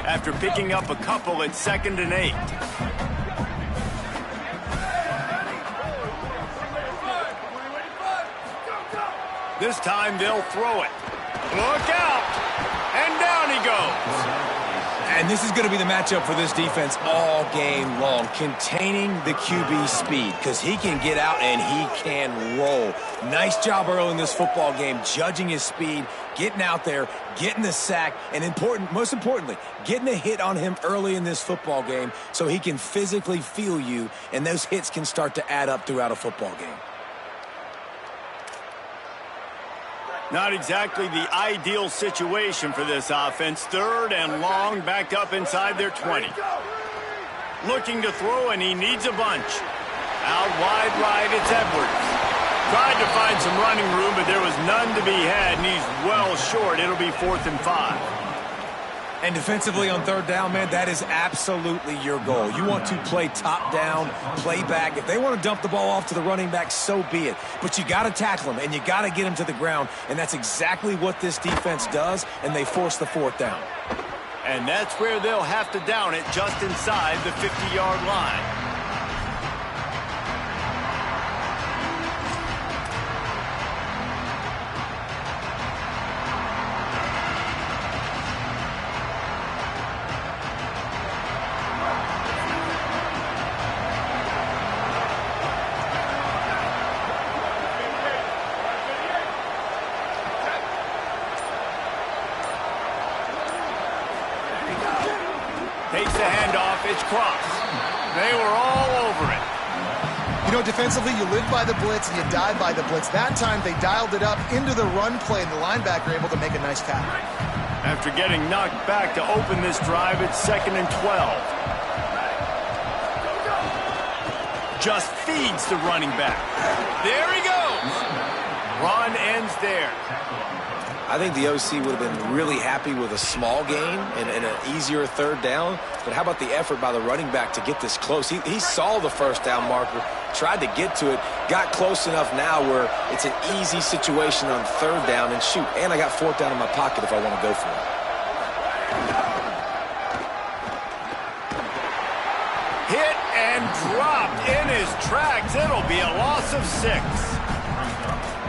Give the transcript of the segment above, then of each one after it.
after picking up a couple at 2nd and 8. This time they'll throw it. Look out! And down he goes. And this is going to be the matchup for this defense all game long, containing the QB speed, because he can get out and he can roll. Nice job early in this football game, judging his speed, getting out there, getting the sack, and most importantly, getting a hit on him early in this football game so he can physically feel you, and those hits can start to add up throughout a football game. Not exactly the ideal situation for this offense. 3rd and long, back up inside their 20. Looking to throw, and he needs a bunch. Out wide right, it's Edwards. Tried to find some running room, but there was none to be had, and he's well short. It'll be 4th and 5. And defensively on 3rd down, man, that is absolutely your goal. You want to play top down, play back. If they want to dump the ball off to the running back, so be it. But you got to tackle him, and you got to get him to the ground. And that's exactly what this defense does, and they force the 4th down. And that's where they'll have to down it, just inside the 50-yard line. Takes the handoff, it's Cross. They were all over it. You know, defensively, you live by the blitz and you die by the blitz. That time, they dialed it up into the run play, and the linebacker able to make a nice tackle. After getting knocked back to open this drive, it's 2nd and 12. Just feeds the running back. There he goes. Run ends there. I think the OC would have been really happy with a small gain and an easier 3rd down. But how about the effort by the running back to get this close? He saw the 1st down marker, tried to get to it, got close enough now where it's an easy situation on 3rd down, and shoot, and I got 4th down in my pocket if I want to go for it. Hit and dropped in his tracks. It'll be a loss of 6.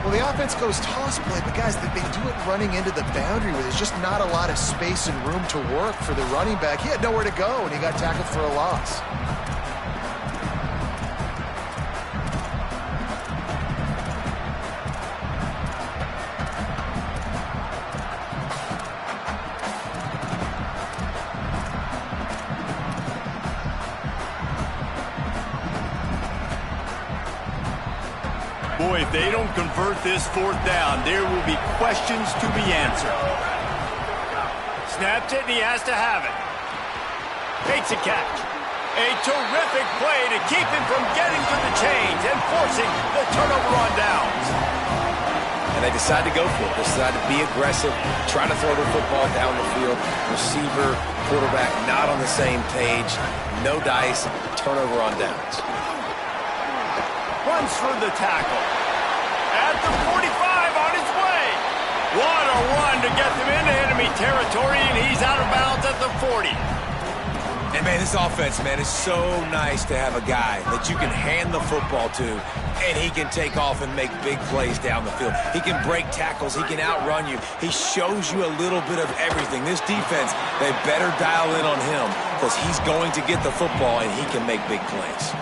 Well, the offense goes toss play, but guys, they do it running into the boundary where there's just not a lot of space and room to work for the running back. He had nowhere to go, and he got tackled for a loss. Boy, if they don't convert this 4th down, there will be questions to be answered. Snaps it, and he has to have it. Makes a catch. A terrific play to keep him from getting to the chains and forcing the turnover on downs. And they decide to go for it. They decide to be aggressive, try to throw the football down the field. Receiver, quarterback, not on the same page. No dice, turnover on downs. Runs for the tackle. At the 45, on his way. What a run to get them into enemy territory, and he's out of bounds at the 40. And, man, this offense, man, is so nice to have a guy that you can hand the football to, and he can take off and make big plays down the field. He can break tackles. He can outrun you. He shows you a little bit of everything. This defense, they better dial in on him because he's going to get the football, and he can make big plays.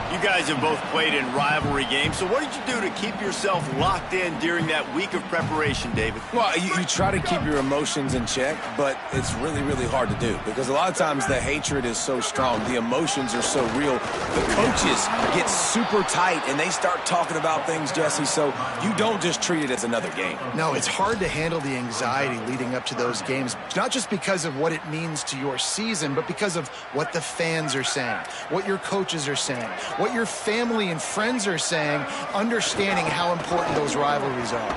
You guys have both played in rivalry games, so what did you do to keep yourself locked in during that week of preparation, David? Well, you try to keep your emotions in check, but it's really, really hard to do because a lot of times the hatred is so strong. The emotions are so real. The coaches get super tight, and they start talking about things, Jesse, so you don't just treat it as another game. No, it's hard to handle the anxiety leading up to those games, not just because of what it means to your season, but because of what the fans are saying, what your coaches are saying, what your family and friends are saying, understanding how important those rivalries are.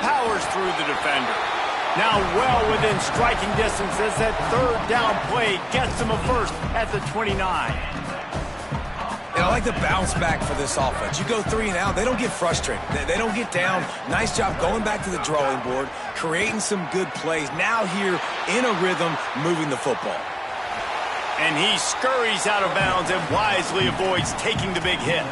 Powers through the defender. Now well within striking distance as that 3rd down play gets him a first at the 29. And I like the bounce back for this offense. You go 3 and out, they don't get frustrated. They don't get down. Nice job going back to the drawing board, creating some good plays. Now here in a rhythm, moving the football. And he scurries out of bounds and wisely avoids taking the big hit.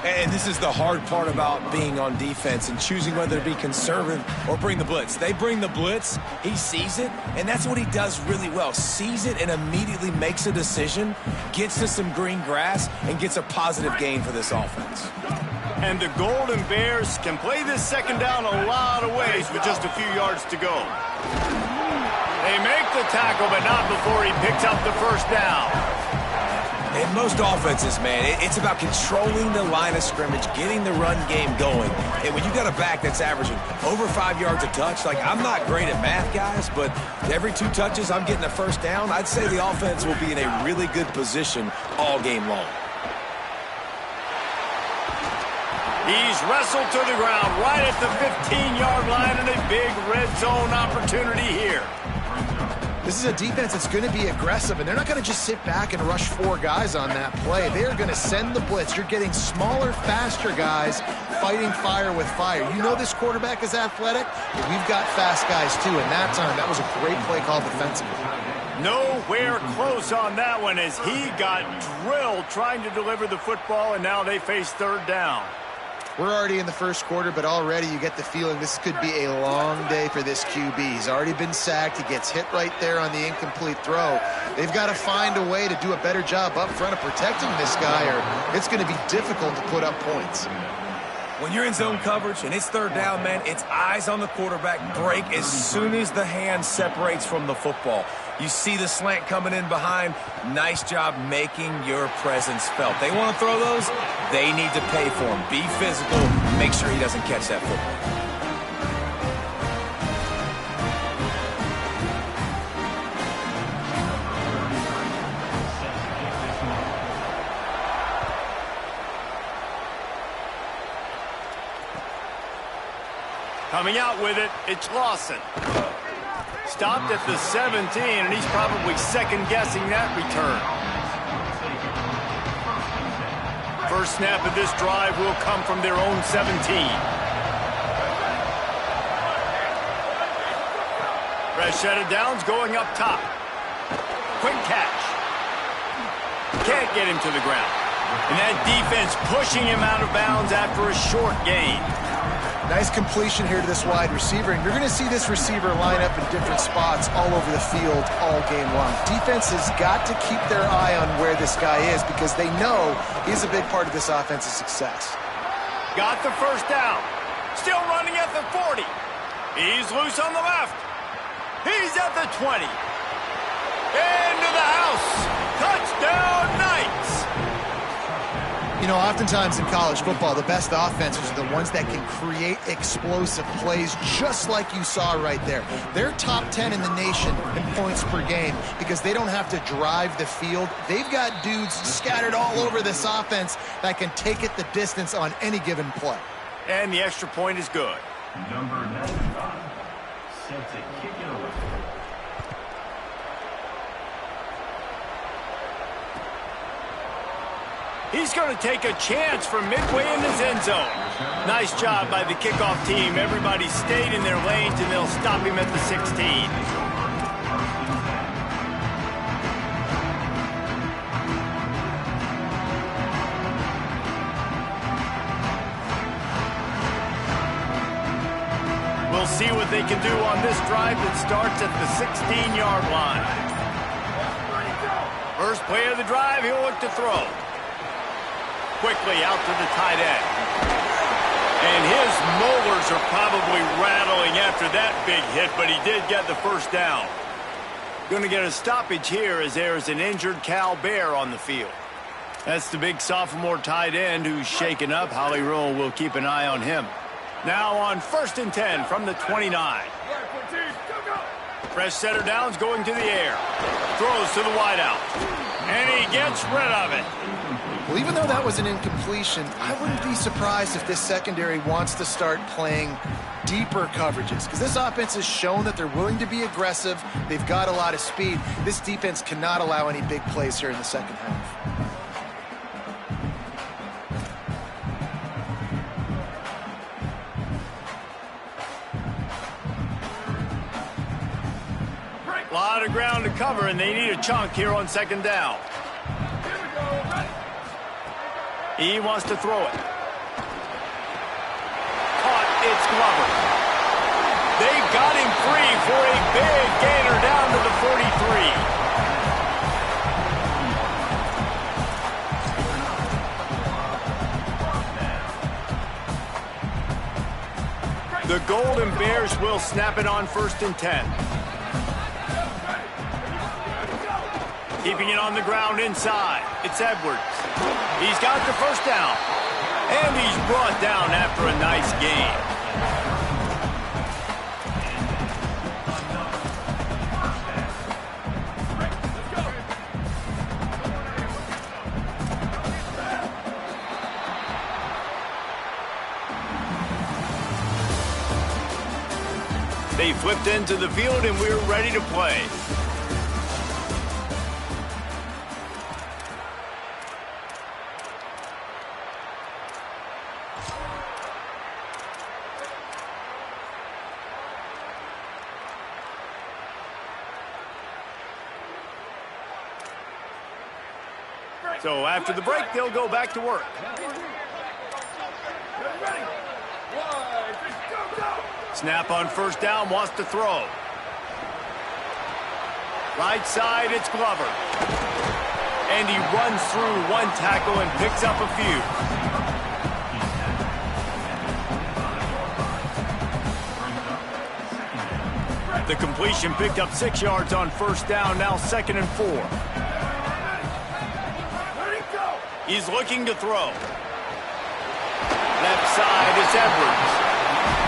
And this is the hard part about being on defense and choosing whether to be conservative or bring the blitz. They bring the blitz, he sees it, and that's what he does really well. Sees it and immediately makes a decision, gets to some green grass, and gets a positive gain for this offense. And the Golden Bears can play this second down a lot of ways with just a few yards to go. They make the tackle, but not before he picks up the first down. In most offenses, man, it's about controlling the line of scrimmage, getting the run game going. And when you got a back that's averaging over 5 yards a touch, like I'm not great at math, guys, but every 2 touches I'm getting a first down, I'd say the offense will be in a really good position all game long. He's wrestled to the ground right at the 15-yard line and a big red zone opportunity here. This is a defense that's going to be aggressive, and they're not going to just sit back and rush 4 guys on that play. They are going to send the blitz. You're getting smaller, faster guys fighting fire with fire. You know this quarterback is athletic, but we've got fast guys too, and that time, that was a great play call defensively. Nowhere close on that one as he got drilled trying to deliver the football, and now they face third down. We're already in the first quarter, but already you get the feeling this could be a long day for this QB. He's already been sacked. He gets hit right there on the incomplete throw. They've got to find a way to do a better job up front of protecting this guy, or it's going to be difficult to put up points. When you're in zone coverage and it's third down, man, it's eyes on the quarterback, break as soon as the hand separates from the football. You see the slant coming in behind. Nice job making your presence felt. They want to throw those, they need to pay for them. Be physical, make sure he doesn't catch that football. Coming out with it, it's Lawson. Stopped at the 17, and he's probably second-guessing that return. First snap of this drive will come from their own 17. Fresh set of downs going up top. Quick catch. Can't get him to the ground. And that defense pushing him out of bounds after a short gain. Nice completion here to this wide receiver, and you're going to see this receiver line up in different spots all over the field all game long. Defense has got to keep their eye on where this guy is because they know he's a big part of this offense's success. Got the first down. Still running at the 40. He's loose on the left. He's at the 20. Into the house. Touchdown, Knights. You know, oftentimes in college football, the best offenses are the ones that can create explosive plays just like you saw right there. They're top 10 in the nation in points per game because they don't have to drive the field. They've got dudes scattered all over this offense that can take it the distance on any given play. And the extra point is good. Number 95, set to kick it away. He's going to take a chance from midway in his end zone. Nice job by the kickoff team. Everybody stayed in their lanes, and they'll stop him at the 16. We'll see what they can do on this drive that starts at the 16-yard line. First play of the drive, he'll look to throw. Quickly out to the tight end. And his molars are probably rattling after that big hit, but he did get the first down. Going to get a stoppage here as there's an injured Cal Bear on the field. That's the big sophomore tight end who's shaken up. Holly Rowe will keep an eye on him. Now on 1st and 10 from the 29. Fresh setter downs going to the air. Throws to the wideout. And he gets rid of it. Well, even though that was an incompletion, I wouldn't be surprised if this secondary wants to start playing deeper coverages because this offense has shown that they're willing to be aggressive. They've got a lot of speed. This defense cannot allow any big plays here in the second half. ground to cover, and they need a chunk here on second down. He wants to throw it. Caught, it's Glover. They've got him free for a big gainer down to the 43. The Golden Bears will snap it on 1st and 10. Keeping it on the ground inside. It's Edwards. He's got the first down. And he's brought down after a nice gain. They flipped into the field, and we're ready to play. So after the break, they'll go back to work. Snap on first down, wants to throw. Right side, it's Glover. And he runs through one tackle and picks up a few. The completion picked up 6 yards on first down, now 2nd and 4. He's looking to throw. Left side, it's Edwards.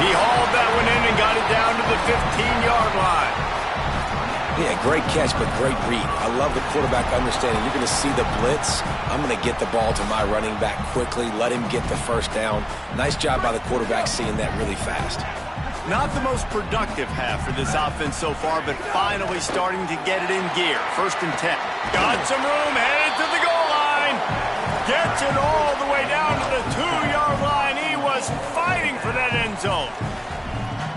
He hauled that one in and got it down to the 15-yard line. Yeah, great catch, but great read. I love the quarterback understanding. You're going to see the blitz. I'm going to get the ball to my running back quickly, let him get the first down. Nice job by the quarterback seeing that really fast. Not the most productive half for this offense so far, but finally starting to get it in gear. 1st and 10. Got some room, headed to the goal line. Gets it all the way down to the 2-yard line. He was fighting for that end zone.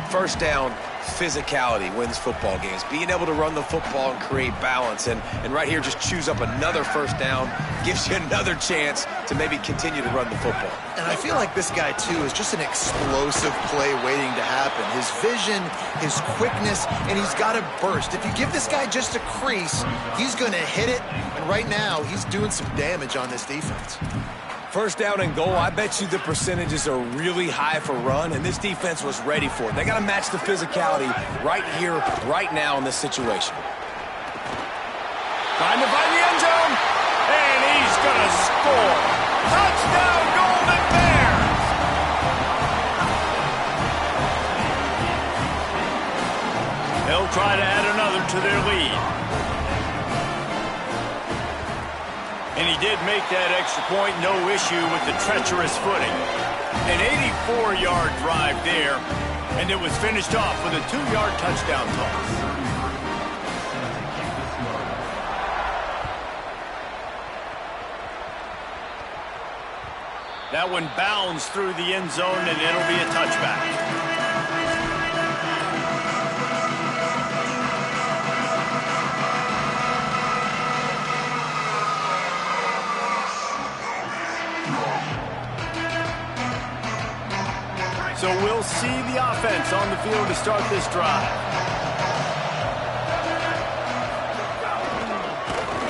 First down, physicality wins football games. Being able to run the football and create balance. And right here, just choose up another first down. Gives you another chance to maybe continue to run the football. And I feel like this guy, too, is just an explosive play waiting to happen. His vision, his quickness, and he's got a burst. If you give this guy just a crease, he's going to hit it. And right now, he's doing some damage on this defense. First down and goal, I bet you the percentages are really high for run, and this defense was ready for it. They got to match the physicality right here, right now in this situation. Trying to find the end zone, and he's going to score. Touchdown, Golden Bears! They'll try to add another to their lead. And he did make that extra point, no issue with the treacherous footing. An 84-yard drive there, and it was finished off with a 2-yard touchdown toss. That one bounds through the end zone, and it'll be a touchback. So we'll see the offense on the field to start this drive.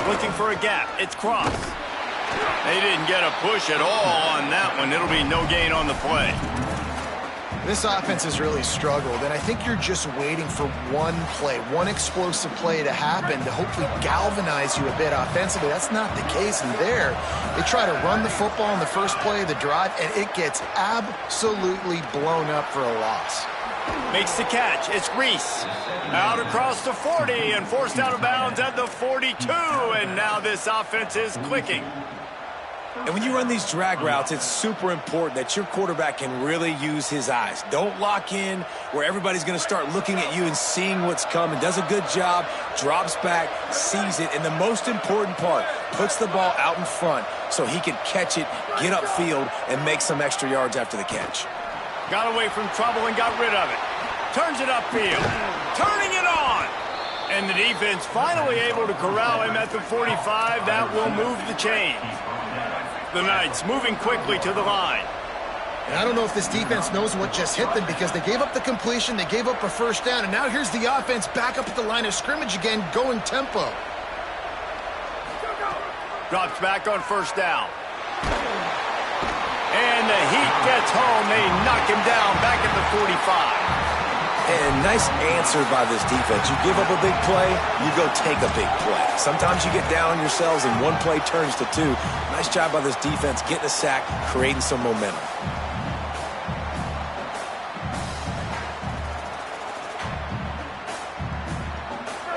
Looking for a gap. It's Cross. They didn't get a push at all on that one. It'll be no gain on the play. This offense has really struggled, and I think you're just waiting for one play, one explosive play to happen to hopefully galvanize you a bit offensively. That's not the case in there. They try to run the football in the first play of the drive, and it gets absolutely blown up for a loss. Makes the catch. It's Reese. Out across the 40 and forced out of bounds at the 42, and now this offense is clicking. And when you run these drag routes, it's super important that your quarterback can really use his eyes. Don't lock in where everybody's going to start looking at you and seeing what's coming. Does a good job, drops back, sees it, and the most important part, puts the ball out in front so he can catch it, get upfield, and make some extra yards after the catch. Got away from trouble and got rid of it. Turns it upfield. Turning it on. And the defense finally able to corral him at the 45. That will move the chains. The Knights moving quickly to the line. And I don't know if this defense knows what just hit them because they gave up the completion, they gave up a first down, and now here's the offense back up at the line of scrimmage again, going tempo. Drops back on first down. And the heat gets home. They knock him down back at the 45. And nice answer by this defense. You give up a big play, you go take a big play. Sometimes you get down on yourselves and one play turns to two. Nice job by this defense getting a sack, creating some momentum.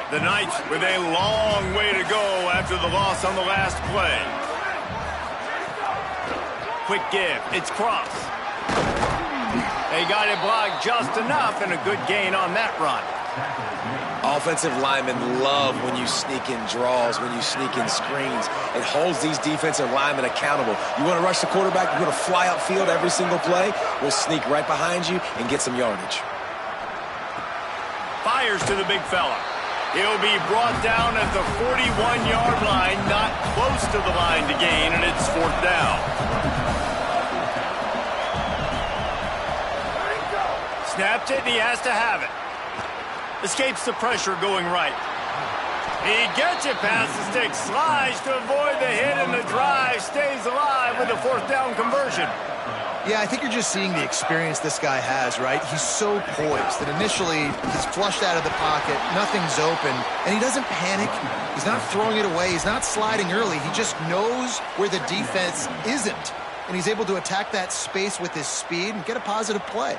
The Knights with a long way to go after the loss on the last play. Quick give. It's Cross. They got it blocked just enough and a good gain on that run. Offensive linemen love when you sneak in draws, when you sneak in screens. It holds these defensive linemen accountable. You want to rush the quarterback, you want to fly upfield every single play, we'll sneak right behind you and get some yardage. Fires to the big fella. He'll be brought down at the 41-yard line, not close to the line to gain, and it's fourth down. Snapped it, and he has to have it. Escapes the pressure going right. He gets it past the stick, slides to avoid the hit, and the drive stays alive with a fourth down conversion. Yeah, I think you're just seeing the experience this guy has, right? He's so poised that initially he's flushed out of the pocket, nothing's open, and he doesn't panic. He's not throwing it away. He's not sliding early. He just knows where the defense isn't, and he's able to attack that space with his speed and get a positive play.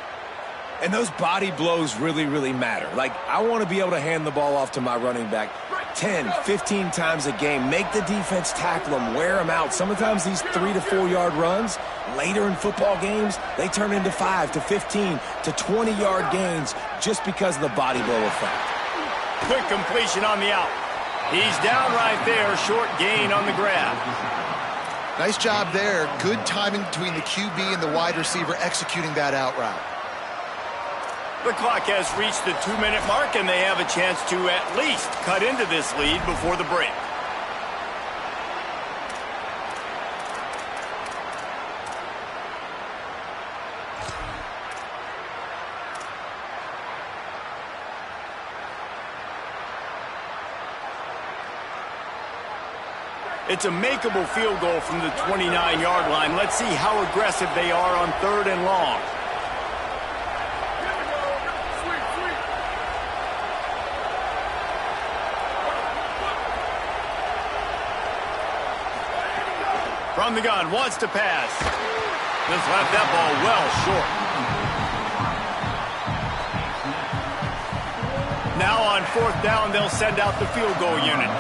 And those body blows really, really matter. Like, I want to be able to hand the ball off to my running back 10, 15 times a game. Make the defense tackle them, wear them out. Sometimes these 3 to 4 yard runs, later in football games, they turn into 5 to 15 to 20 yard gains just because of the body blow effect. Quick completion on the out. He's down right there, short gain on the grab. Nice job there. Good timing between the QB and the wide receiver executing that out route. The clock has reached the 2-minute mark, and they have a chance to at least cut into this lead before the break. It's a makeable field goal from the 29-yard line. Let's see how aggressive they are on 3rd and long. From the gun, wants to pass. Just left that ball well short. Now on 4th down, they'll send out the field goal unit.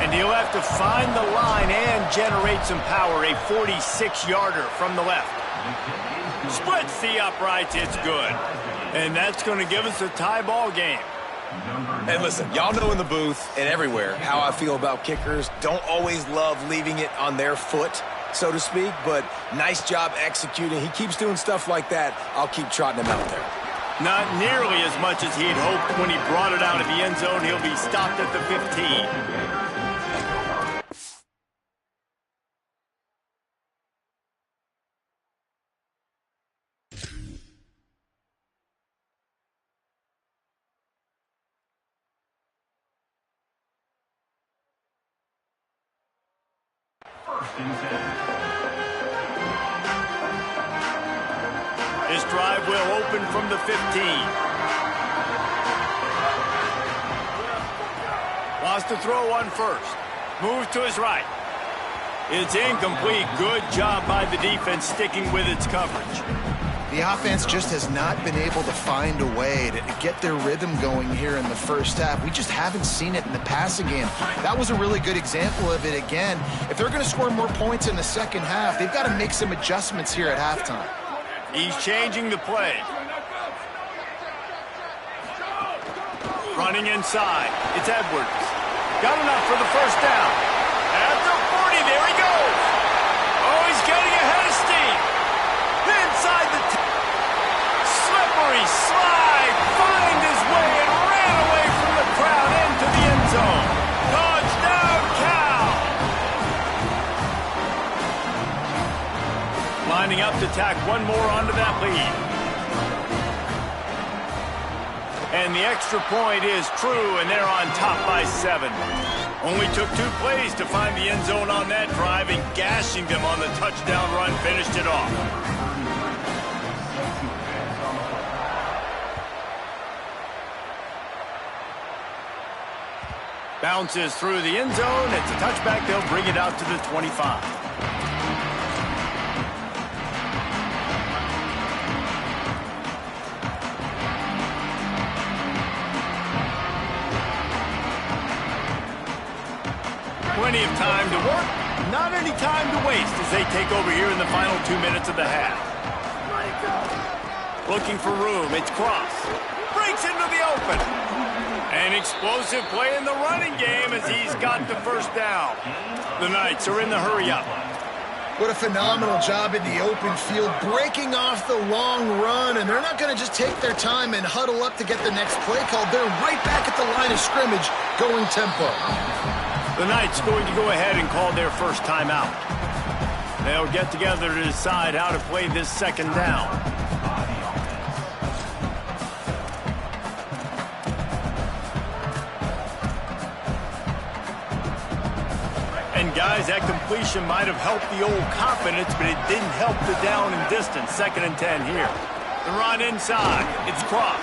And he'll have to find the line and generate some power. A 46-yarder from the left. Splits the uprights, it's good. And that's going to give us a tie ball game. And listen, y'all know in the booth and everywhere how I feel about kickers. Don't always love leaving it on their foot, so to speak, but nice job executing. He keeps doing stuff like that. I'll keep trotting him out there. Not nearly as much as he'd hoped when he brought it out of the end zone. He'll be stopped at the 15. This drive will open from the 15. Wants to throw one first. Moves to his right. It's incomplete. Good job by the defense sticking with its coverage. The offense just has not been able to find a way to get their rhythm going here in the first half. We just haven't seen it in the passing game. That was a really good example of it again. If they're going to score more points in the second half, they've got to make some adjustments here at halftime. He's changing the play. Running inside. It's Edwards. Got enough for the first down. At the 40, there he goes. Oh, he's getting ahead of steam. Inside the slippery slide, find his way and ran away from the crowd into up to tack one more onto that lead. And the extra point is true, and they're on top by 7. Only took 2 plays to find the end zone on that drive, and gashing them on the touchdown run finished it off. Bounces through the end zone. It's a touchback. They'll bring it out to the 25. Plenty of time to work, not any time to waste as they take over here in the final 2 minutes of the half. Looking for room, it's Cross. Breaks into the open. An explosive play in the running game as he's got the first down. The Knights are in the hurry-up. What a phenomenal job in the open field, breaking off the long run, and they're not going to just take their time and huddle up to get the next play called. They're right back at the line of scrimmage, going tempo. The Knights going to go ahead and call their first timeout. They'll get together to decide how to play this second down. And guys, that completion might have helped the old confidence, but it didn't help the down and distance. 2nd and 10 here. The run inside. It's Cross.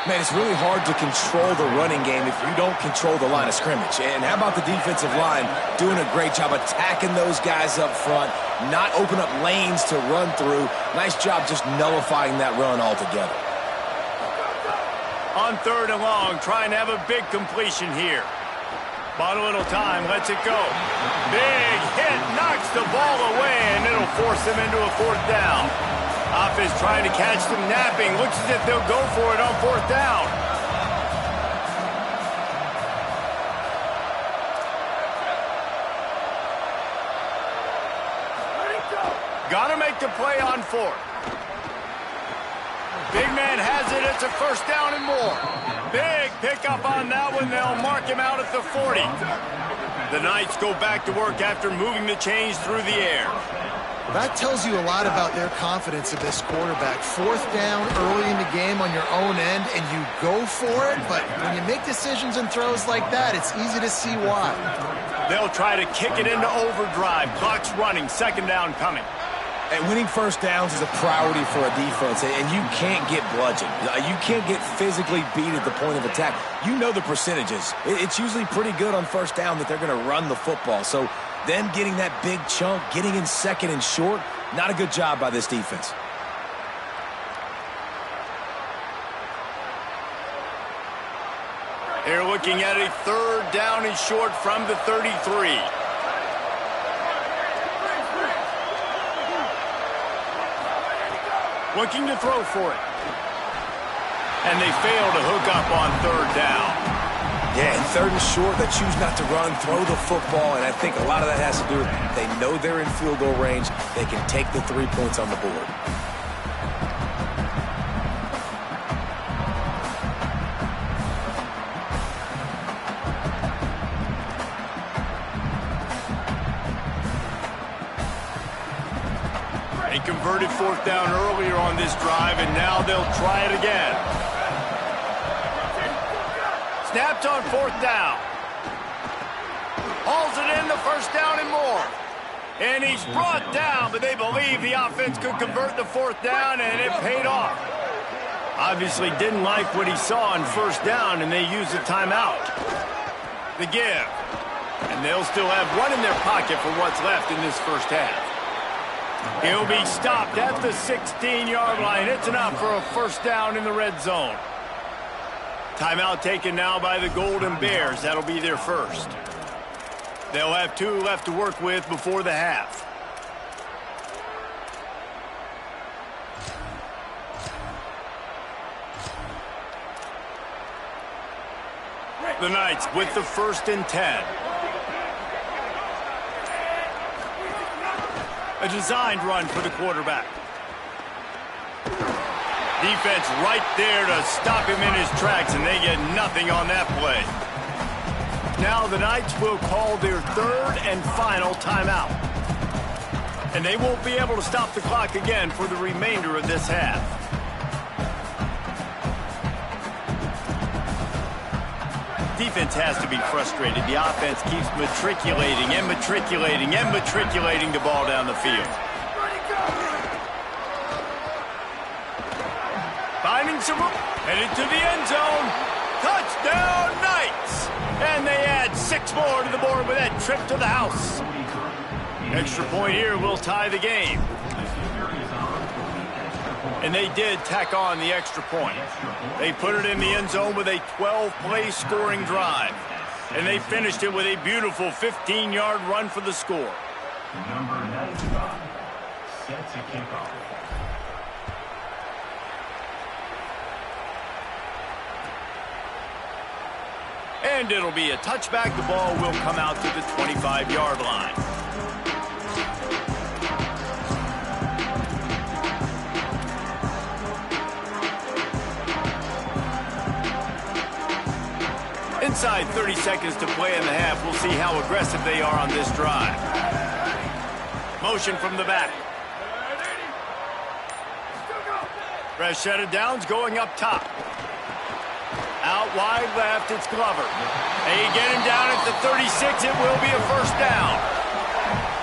Man, it's really hard to control the running game if you don't control the line of scrimmage. And how about the defensive line doing a great job attacking those guys up front, not open up lanes to run through. Nice job just nullifying that run altogether. On 3rd and long, trying to have a big completion here. Bought a little time, lets it go. Big hit, knocks the ball away, and it'll force them into a 4th down. Offense trying to catch them napping. Looks as if they'll go for it on 4th down. Got to make the play on 4th. Big man has it. It's a 1st down and more. Big pickup on that one. They'll mark him out at the 40. The Knights go back to work after moving the chains through the air. That tells you a lot about their confidence of this quarterback. 4th down early in the game on your own end, and you go for it, but when you make decisions and throws like that, it's easy to see why. They'll try to kick it into overdrive. Clock's running. 2nd down coming. And winning 1st downs is a priority for a defense, and you can't get bludgeoned. You can't get physically beat at the point of attack. You know the percentages. It's usually pretty good on 1st down that they're going to run the football. So then getting that big chunk, getting in 2nd and short, not a good job by this defense. They're looking at a 3rd down and short from the 33. Looking to throw for it. And they fail to hook up on 3rd down. Yeah, and 3rd and short, they choose not to run, throw the football, and I think a lot of that has to do with they know they're in field goal range. They can take the 3 points on the board. They converted 4th down earlier on this drive, and now they'll try it again. Snapped on 4th down. Hauls it in, the 1st down and more. And he's brought down, but they believe the offense could convert the 4th down, and it paid off. Obviously didn't like what he saw on 1st down, and they used a timeout. The give. And they'll still have one in their pocket for what's left in this 1st half. He'll be stopped at the 16-yard line. It's enough for a 1st down in the red zone. Timeout taken now by the Golden Bears. That'll be their first. They'll have 2 left to work with before the half. The Knights with the 1st and 10. A designed run for the quarterback. Defense right there to stop him in his tracks, and they get nothing on that play. Now the Knights will call their 3rd and final timeout. And they won't be able to stop the clock again for the remainder of this half. Defense has to be frustrated. The offense keeps matriculating and matriculating and matriculating the ball down the field. Finding some room. Headed to the end zone. Touchdown, Knights! And they add 6 more to the board with that trip to the house. Extra point here will tie the game. And they did tack on the extra point. They put it in the end zone with a 12-play scoring drive. And they finished it with a beautiful 15-yard run for the score. Number 95, set to kick off. And it'll be a touchback. The ball will come out to the 25-yard line. Inside 30 seconds to play in the half. We'll see how aggressive they are on this drive. Motion from the back. Fresh set of downs going up top. Out wide left, it's Glover. They get him down at the 36. It will be a first down.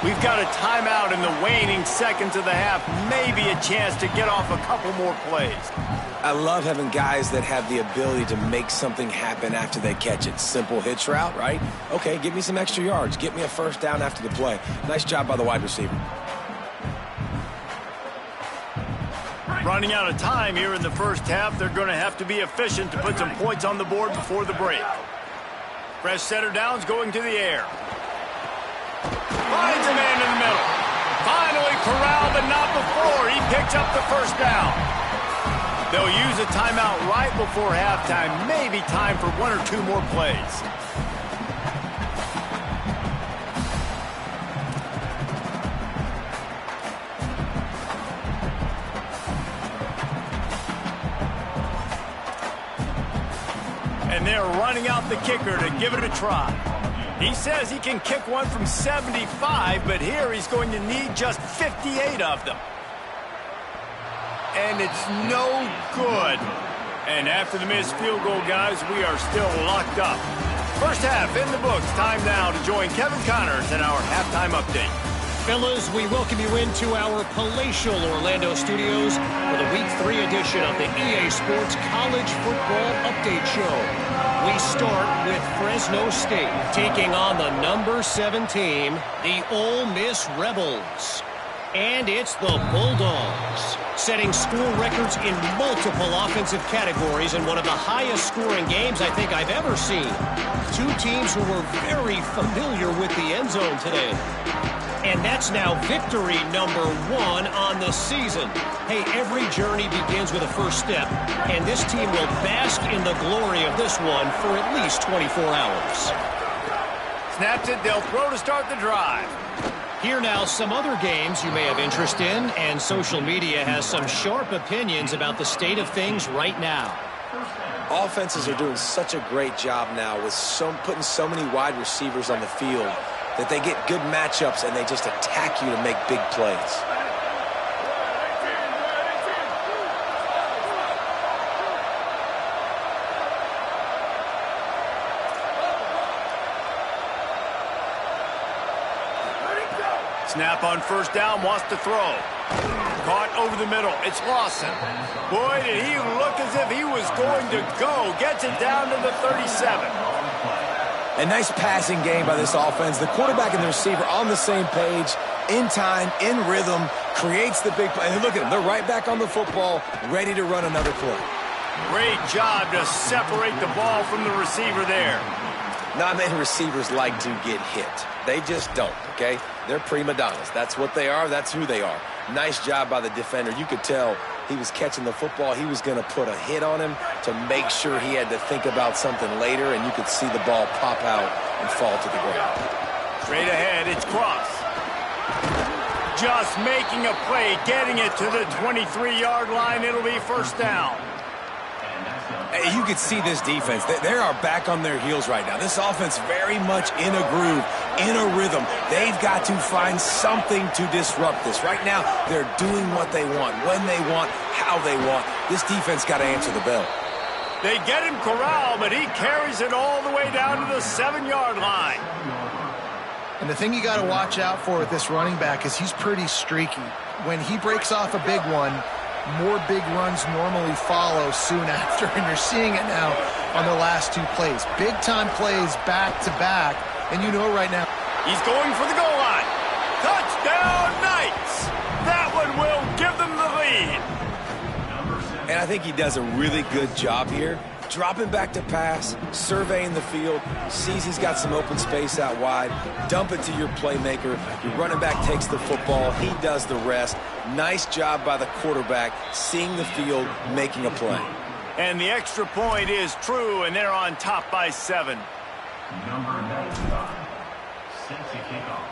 We've got a timeout in the waning seconds of the half. Maybe a chance to get off a couple more plays. I love having guys that have the ability to make something happen after they catch it. Simple hitch route, right? Okay, give me some extra yards. Get me a first down after the play. Nice job by the wide receiver. Running out of time here in the first half. They're going to have to be efficient to put some points on the board before the break. Fresh set of downs going to the air. Finds a man in the middle. Finally corralled, but not before. He picks up the first down. They'll use a timeout right before halftime. Maybe time for 1 or 2 more plays. And they're running out the kicker to give it a try. He says he can kick one from 75, but here he's going to need just 58 of them. And it's no good. And after the missed field goal, guys, we are still locked up. First half in the books. Time now to join Kevin Connors in our halftime update. Fellas, we welcome you into our palatial Orlando studios for the Week 3 edition of the EA Sports College Football Update Show. We start with Fresno State taking on the number 7 team, the Ole Miss Rebels. And it's the Bulldogs, setting school records in multiple offensive categories in one of the highest scoring games I think I've ever seen. 2 teams who were very familiar with the end zone today. And that's now victory number 1 on the season. Hey, every journey begins with a first step, and this team will bask in the glory of this one for at least 24 hours. Snaps it, they'll throw to start the drive. Here now, some other games you may have interest in, and social media has some sharp opinions about the state of things right now. Offenses are doing such a great job now with putting so many wide receivers on the field that they get good matchups and they just attack you to make big plays. Snap on first down, wants to throw. Caught over the middle. It's Lawson. Boy, did he look as if he was going to go. Gets it down to the 37. A nice passing game by this offense. The quarterback and the receiver on the same page, in time, in rhythm, creates the big play. And look at them. They're right back on the football, ready to run another play. Great job to separate the ball from the receiver there. Not many receivers like to get hit. They just don't, okay? They're prima donnas. That's what they are. That's who they are. Nice job by the defender. You could tell he was catching the football. He was going to put a hit on him to make sure he had to think about something later, and you could see the ball pop out and fall to the ground. Straight ahead, it's Cross. Just making a play, getting it to the 23-yard line. It'll be first down. Hey, you could see this defense. They are back on their heels right now. This offense very much in a groove, in a rhythm. They've got to find something to disrupt this. Right now, they're doing what they want, when they want, how they want. This defense got to answer the bell. They get him corralled, but he carries it all the way down to the 7-yard line. And the thing you got to watch out for with this running back is he's pretty streaky. When he breaks off a big one, more big runs normally follow soon after, and you're seeing it now on the last 2 plays. Big-time plays back-to-back, and you know right now. He's going for the goal line. Touchdown, Knights! That one will give them the lead. And I think he does a really good job here. Dropping back to pass, surveying the field, sees he's got some open space out wide, dump it to your playmaker. Your running back takes the football. He does the rest. Nice job by the quarterback, seeing the field, making a play. And the extra point is true, and they're on top by 7. Number 95, set to kick off.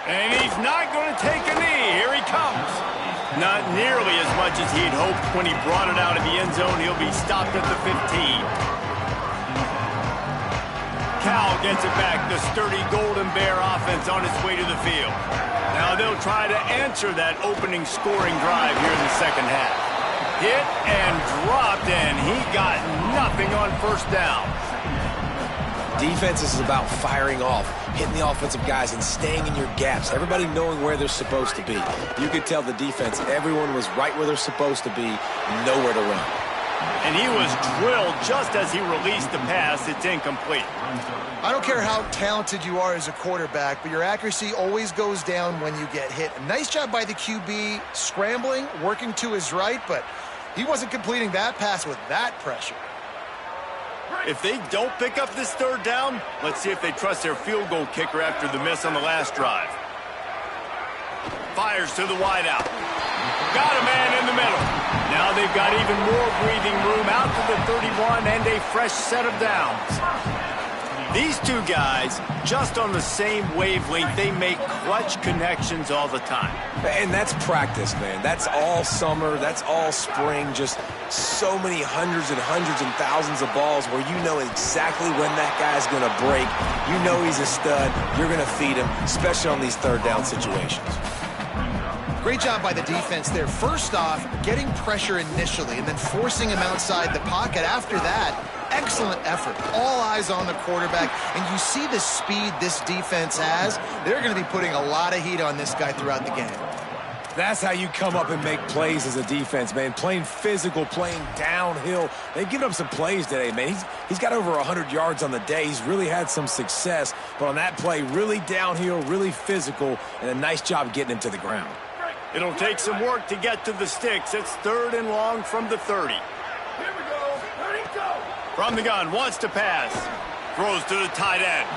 And he's not going to take a knee. Here he comes. Not nearly as much as he'd hoped when he brought it out of the end zone. He'll be stopped at the 15. Cal gets it back. The sturdy Golden Bear offense on its way to the field. Now they'll try to answer that opening scoring drive here in the second half. Hit and dropped, and he got nothing on first down. Defense is about firing off, hitting the offensive guys and staying in your gaps. Everybody knowing where they're supposed to be. You could tell the defense, everyone was right where they're supposed to be, nowhere to run. And he was drilled just as he released the pass. It's incomplete. I don't care how talented you are as a quarterback, but your accuracy always goes down when you get hit. A nice job by the QB scrambling, working to his right, but he wasn't completing that pass with that pressure. If they don't pick up this third down, let's see if they trust their field goal kicker after the miss on the last drive. Fires to the wideout. Got a man in the middle. Now they've got even more breathing room out to the 31 and a fresh set of downs. These two guys, just on the same wavelength, they make clutch connections all the time. And that's practice, man. That's all summer. That's all spring. Just so many hundreds and thousands of balls where you know exactly when that guy's going to break. You know he's a stud. You're going to feed him, especially on these third down situations. Great job by the defense there. First off, getting pressure initially and then forcing him outside the pocket. After that, excellent effort. All eyes on the quarterback. And you see the speed this defense has. They're going to be putting a lot of heat on this guy throughout the game. That's how you come up and make plays as a defense, man. Playing physical, playing downhill. They've given up some plays today, man. He's got over 100 yards on the day. He's really had some success. But on that play, really downhill, really physical, and a nice job getting him to the ground. It'll take some work to get to the sticks. It's 3rd and long from the 30. Here we go. Ready, go. From the gun, wants to pass. Throws to the tight end.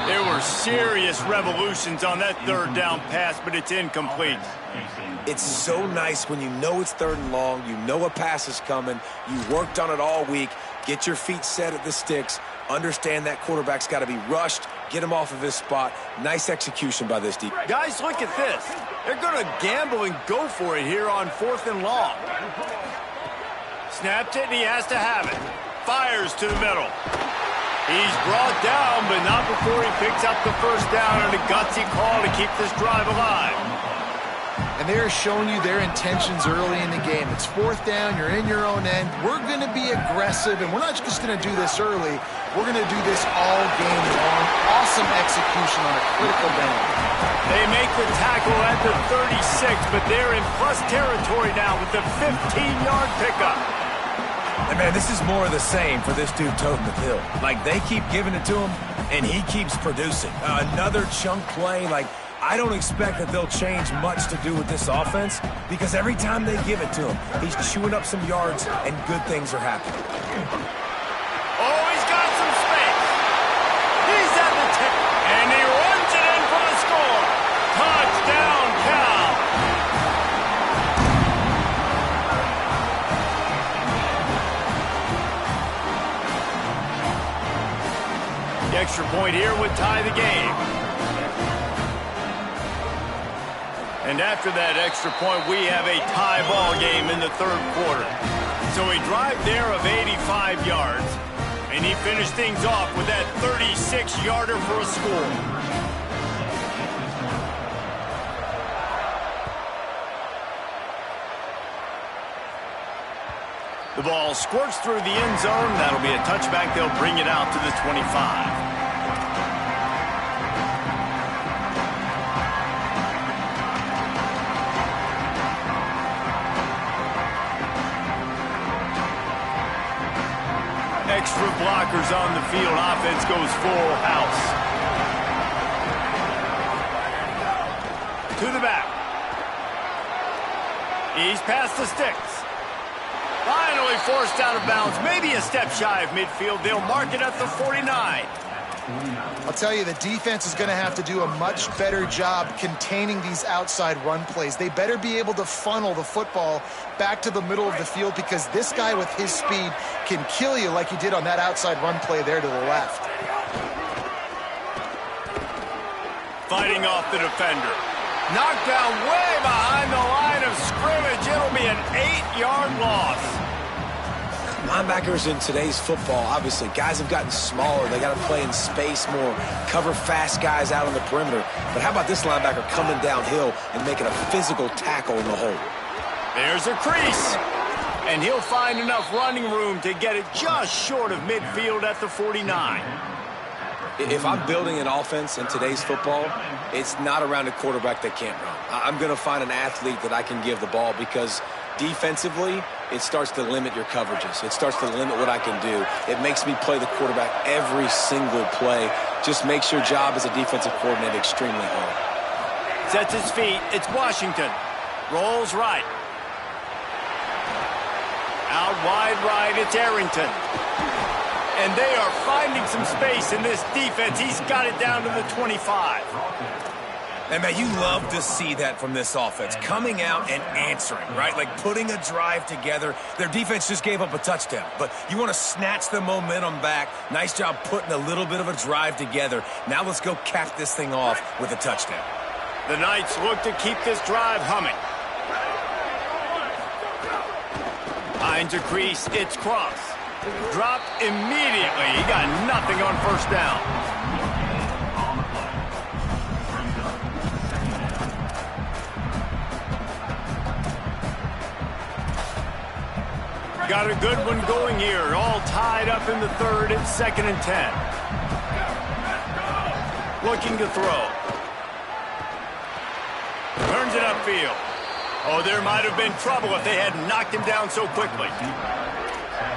There were serious revolutions on that 3rd down pass, but it's incomplete. It's so nice when you know it's 3rd and long, you know a pass is coming, you worked on it all week, get your feet set at the sticks, understand that quarterback's got to be rushed, get him off of his spot. Nice execution by this defense. Guys, look at this. They're going to gamble and go for it here on 4th and long. Snapped it, and he has to have it. Fires to the middle. He's brought down, but not before he picks up the first down and a gutsy call to keep this drive alive. And they're showing you their intentions early in the game. It's 4th down, you're in your own end. We're going to be aggressive, and we're not just going to do this early. We're going to do this all game long. Awesome execution on a critical down. They make the tackle at the 36, but they're in plus territory now with the 15-yard pickup. And man, this is more of the same for this dude toting the pill. Like, they keep giving it to him, and he keeps producing. Another chunk play, like, I don't expect that they'll change much to do with this offense because every time they give it to him, he's chewing up some yards and good things are happening. Oh, he's got some space. He's at the tip, and he runs it in for the score. Touchdown, Cal. The extra point here would tie the game. And after that extra point, we have a tie ball game in the 3rd quarter. So a drive there of 85 yards, and he finished things off with that 36-yarder for a score. The ball squirts through the end zone. That'll be a touchback. They'll bring it out to the 25. Extra blockers on the field. Offense goes full house. To the back. He's past the sticks. Finally forced out of bounds. Maybe a step shy of midfield. They'll mark it at the 49. I'll tell you, the defense is going to have to do a much better job containing these outside run plays. They better be able to funnel the football back to the middle of the field, because this guy with his speed can kill you like he did on that outside run play there to the left. Fighting off the defender. Knocked down way behind the line of scrimmage. It'll be an 8-yard loss. Linebackers in today's football, obviously, guys have gotten smaller. They got to play in space more, cover fast guys out on the perimeter. But how about this linebacker coming downhill and making a physical tackle in the hole? There's a crease. And he'll find enough running room to get it just short of midfield at the 49. If I'm building an offense in today's football, it's not around a quarterback that can't run. I'm going to find an athlete that I can give the ball, because defensively, it starts to limit your coverages. It starts to limit what I can do. It makes me play the quarterback every single play. Just makes your job as a defensive coordinator extremely hard. Sets his feet. It's Washington. Rolls right. Out wide right, it's Arrington. And they are finding some space in this defense. He's got it down to the 25. And, man, you love to see that from this offense. Coming out and answering, right? Like putting a drive together. Their defense just gave up a touchdown. But you want to snatch the momentum back. Nice job putting a little bit of a drive together. Now let's go cap this thing off with a touchdown. The Knights look to keep this drive humming. Finds a crease. It's Cross. Dropped immediately. He got nothing on first down. Got a good one going here. All tied up in the third. It's 2nd and 10. Looking to throw. Turns it upfield. Oh, there might have been trouble if they hadn't knocked him down so quickly.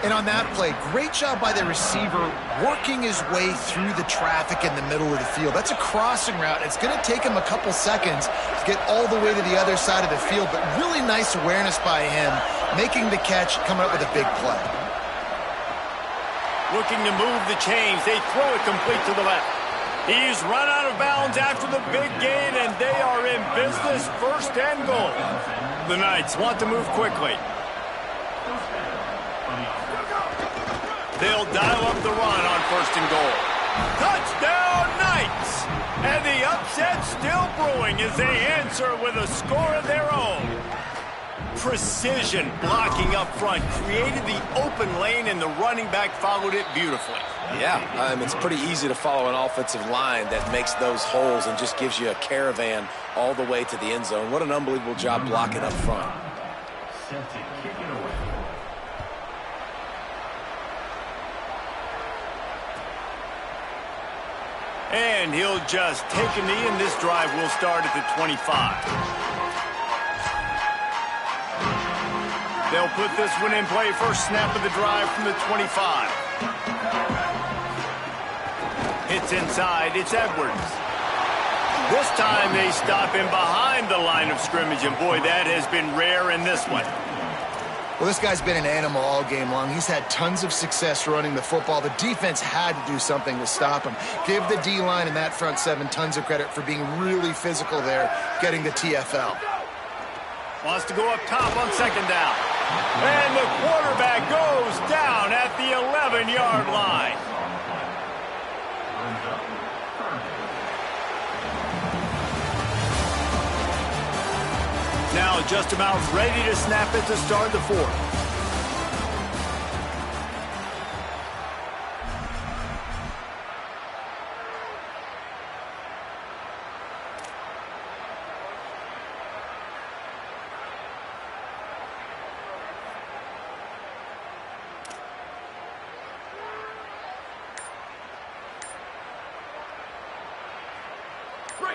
And on that play, great job by the receiver working his way through the traffic in the middle of the field. That's a crossing route. It's going to take him a couple seconds to get all the way to the other side of the field, but really nice awareness by him, making the catch, coming up with a big play. Looking to move the chains. They throw it complete to the left. He's run out of bounds after the big gain, and they are in business, 1st and goal. The Knights want to move quickly. They'll dial up the run on 1st and goal. Touchdown, Knights! And the upset still brewing as they answer with a score of their own. Precision blocking up front created the open lane, and the running back followed it beautifully. Yeah, it's pretty easy to follow an offensive line that makes those holes and just gives you a caravan all the way to the end zone. What an unbelievable job blocking up front. Set to kick it away. And he'll just take a knee, and this drive will start at the 25. They'll put this one in play. First snap of the drive from the 25. Hits inside. It's Edwards. This time they stop him behind the line of scrimmage, and boy, that has been rare in this one. Well, this guy's been an animal all game long. He's had tons of success running the football. The defense had to do something to stop him. Give the D-line and that front seven tons of credit for being really physical there, getting the TFL. Wants to go up top on 2nd down. And the quarterback goes down at the 11-yard line. Now just about ready to snap it to start the 4th.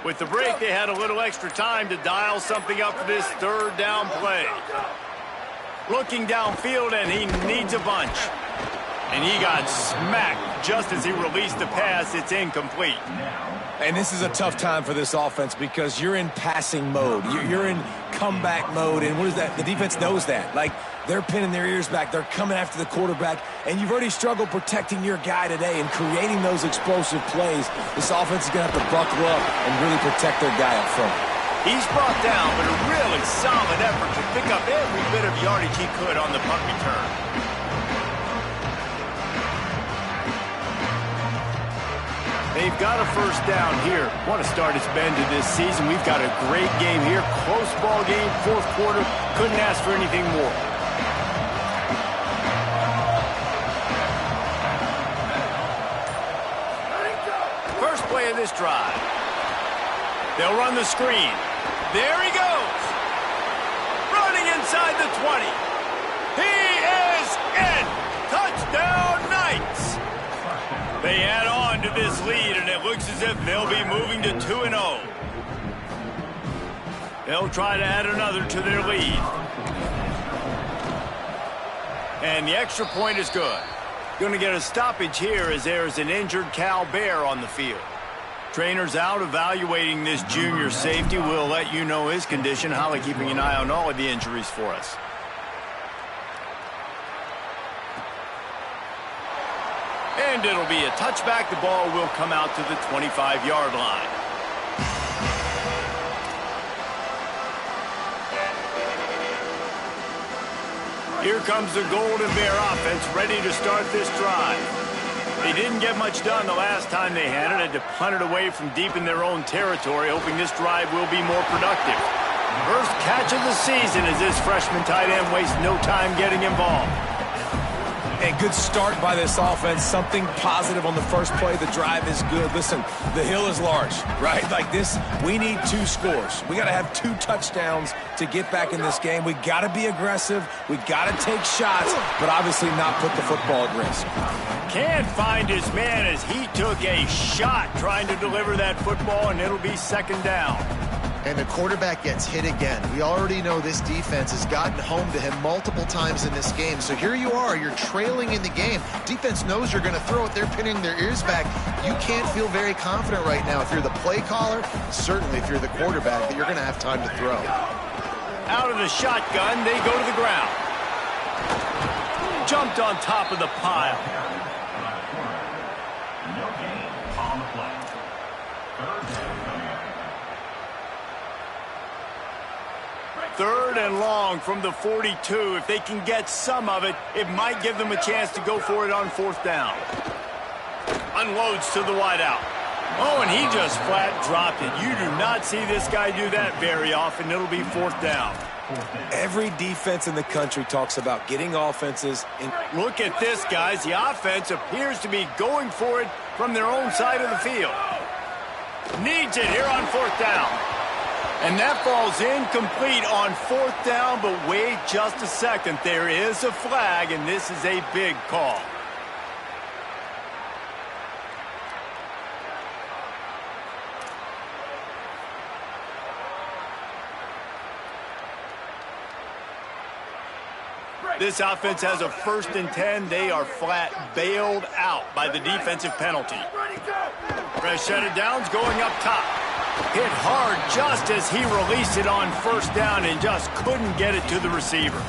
With the break, they had a little extra time to dial something up for this third down play. Looking downfield, and he needs a bunch. And he got smacked just as he released the pass. It's incomplete. And this is a tough time for this offense because you're in passing mode. You're in comeback mode, and what is that? The defense knows that. Like, they're pinning their ears back. They're coming after the quarterback, and you've already struggled protecting your guy today and creating those explosive plays. This offense is going to have to buckle up and really protect their guy up front. He's brought down, but a really solid effort to pick up every bit of yardage he could on the punt return. They've got a first down here. What a start it's been to this season. We've got a great game here. Close ball game, fourth quarter. Couldn't ask for anything more. First play of this drive. They'll run the screen. There he goes. Running inside the 20. He is in. Touchdown Knights. They add on to this lead, and it looks as if they'll be moving to 2-0. They'll try to add another to their lead. And the extra point is good. Going to get a stoppage here as there's an injured Cal Bear on the field. Trainer's out evaluating this junior safety. We'll let you know his condition. Holly keeping an eye on all of the injuries for us. And it'll be a touchback. The ball will come out to the 25-yard line. Here comes the Golden Bear offense ready to start this drive. They didn't get much done the last time they had it. Had to punt it away from deep in their own territory, hoping this drive will be more productive. First catch of the season as this freshman tight end wastes no time getting involved. A good start by this offense. Something positive on the first play. The drive is good. Listen, the hill is large, right? Like this, we need 2 scores. We got to have 2 touchdowns to get back in this game. We got to be aggressive. We got to take shots, but obviously not put the football at risk. Can't find his man as he took a shot trying to deliver that football, and it'll be second down. And the quarterback gets hit again. We already know this defense has gotten home to him multiple times in this game. So here you are, you're trailing in the game. Defense knows you're going to throw it. They're pinning their ears back. You can't feel very confident right now if you're the play caller, certainly if you're the quarterback, that you're going to have time to throw. Out of the shotgun, they go to the ground. Jumped on top of the pile. No gain on the play. Third and long from the 42. If they can get some of it, it might give them a chance to go for it on fourth down. Unloads to the wideout. Oh, and he just flat dropped it. You do not see this guy do that very often. It'll be fourth down. Every defense in the country talks about getting offenses. Look at this, guys. The offense appears to be going for it from their own side of the field. Needs it here on fourth down. And that falls incomplete on fourth down, but wait just a second. There is a flag, and this is a big call. This offense has a 1st and 10. They are flat bailed out by the defensive penalty. Fresh set of downs going up top. Hit hard just as he released it on first down and just couldn't get it to the receiver.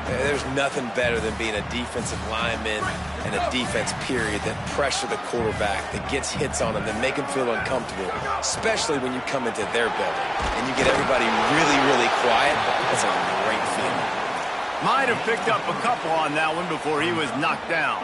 There's nothing better than being a defensive lineman and a defense period that pressure the quarterback, that gets hits on him, that make him feel uncomfortable, especially when you come into their building and you get everybody really, really quiet. That's a great feeling. Might have picked up a couple on that one before he was knocked down.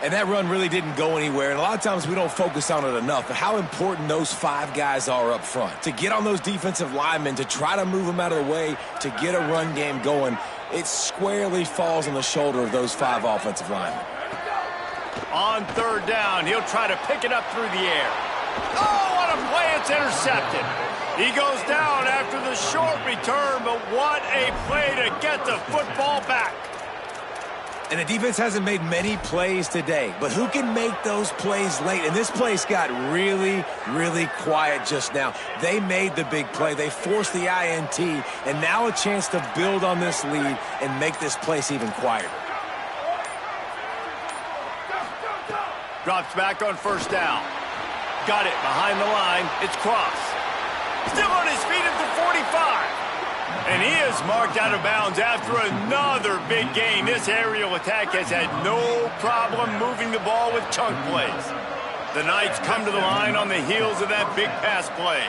And that run really didn't go anywhere. And a lot of times we don't focus on it enough. But how important those 5 guys are up front. To get on those defensive linemen, to try to move them out of the way, to get a run game going, it squarely falls on the shoulder of those 5 offensive linemen. On third down, he'll try to pick it up through the air. Oh, what a play. It's intercepted. He goes down after the short return, but what a play to get the football back. And the defense hasn't made many plays today, but who can make those plays late? And this place got really, really quiet just now. They made the big play. They forced the INT, and now a chance to build on this lead and make this place even quieter. Drops back on first down. Got it behind the line. It's Cross. Still on his feet at the 45. And he is marked out of bounds after another big gain. This aerial attack has had no problem moving the ball with chunk plays. The Knights come to the line on the heels of that big pass play.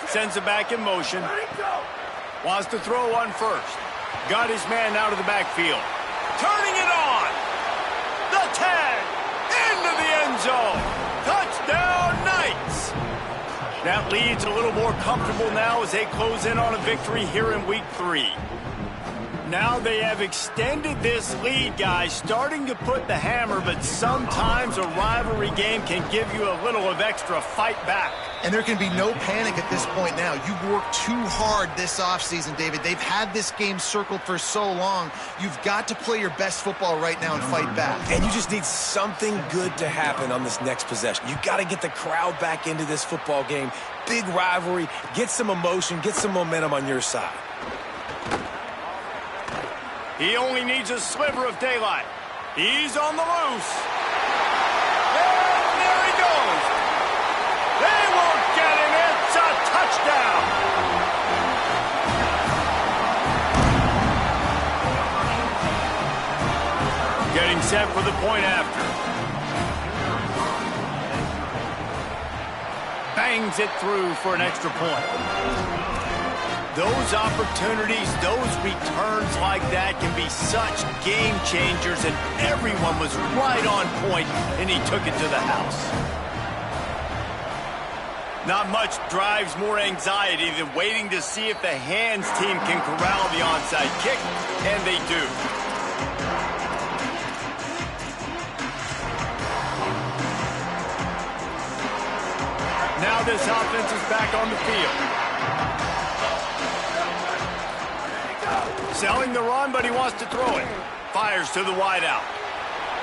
Sends it back in motion. Wants to throw on first. Got his man out of the backfield. Turning it on. The tag. Into the end zone. Touchdown, Knights. That lead's a little more comfortable now as they close in on a victory here in Week 3. Now they have extended this lead, guys, starting to put the hammer, but sometimes a rivalry game can give you a little of extra fight back. And there can be no panic at this point now. You've worked too hard this offseason, David. They've had this game circled for so long. You've got to play your best football right now and fight back. And you just need something good to happen on this next possession. You got to get the crowd back into this football game. Big rivalry. Get some emotion. Get some momentum on your side. He only needs a sliver of daylight. He's on the loose. And there he goes. They won't get him. It's a touchdown. Getting set for the point after. Bangs it through for an extra point. Those opportunities, those returns like that can be such game changers, and everyone was right on point, and he took it to the house. Not much drives more anxiety than waiting to see if the hands team can corral the onside kick, and they do. Now this offense is back on the field. Selling the run, but he wants to throw it. Fires to the wideout.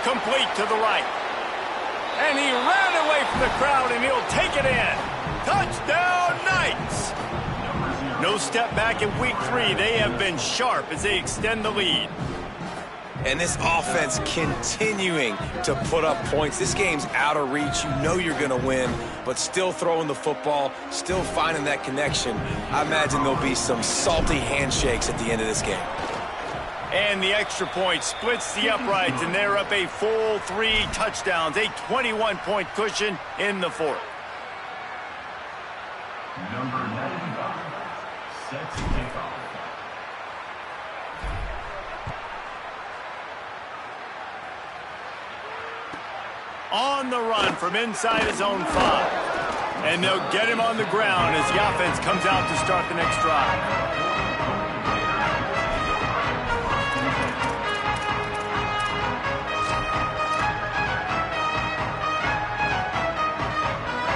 Complete to the right. And he ran away from the crowd, and he'll take it in. Touchdown, Knights! No step back in Week 3. They have been sharp as they extend the lead. And this offense continuing to put up points. This game's out of reach. You know you're going to win, but still throwing the football, still finding that connection. I imagine there'll be some salty handshakes at the end of this game. And the extra point splits the uprights, and they're up a full 3 touchdowns, a 21-point cushion in the fourth. Number 95, set to kick off. On the run from inside his own 5. And they'll get him on the ground as the offense comes out to start the next drive.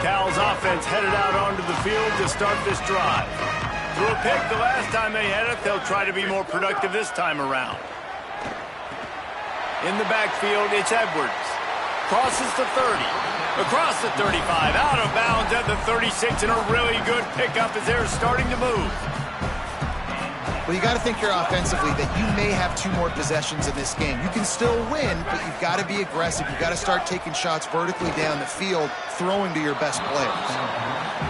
Cal's offense headed out onto the field to start this drive. Threw a pick the last time they had it. They'll try to be more productive this time around. In the backfield, it's Edwards. Crosses the 30, across the 35, out of bounds at the 36, and a really good pickup as they're starting to move. Well, you got to think here offensively that you may have 2 more possessions in this game. You can still win, but you've got to be aggressive. You've got to start taking shots vertically down the field, throwing to your best players.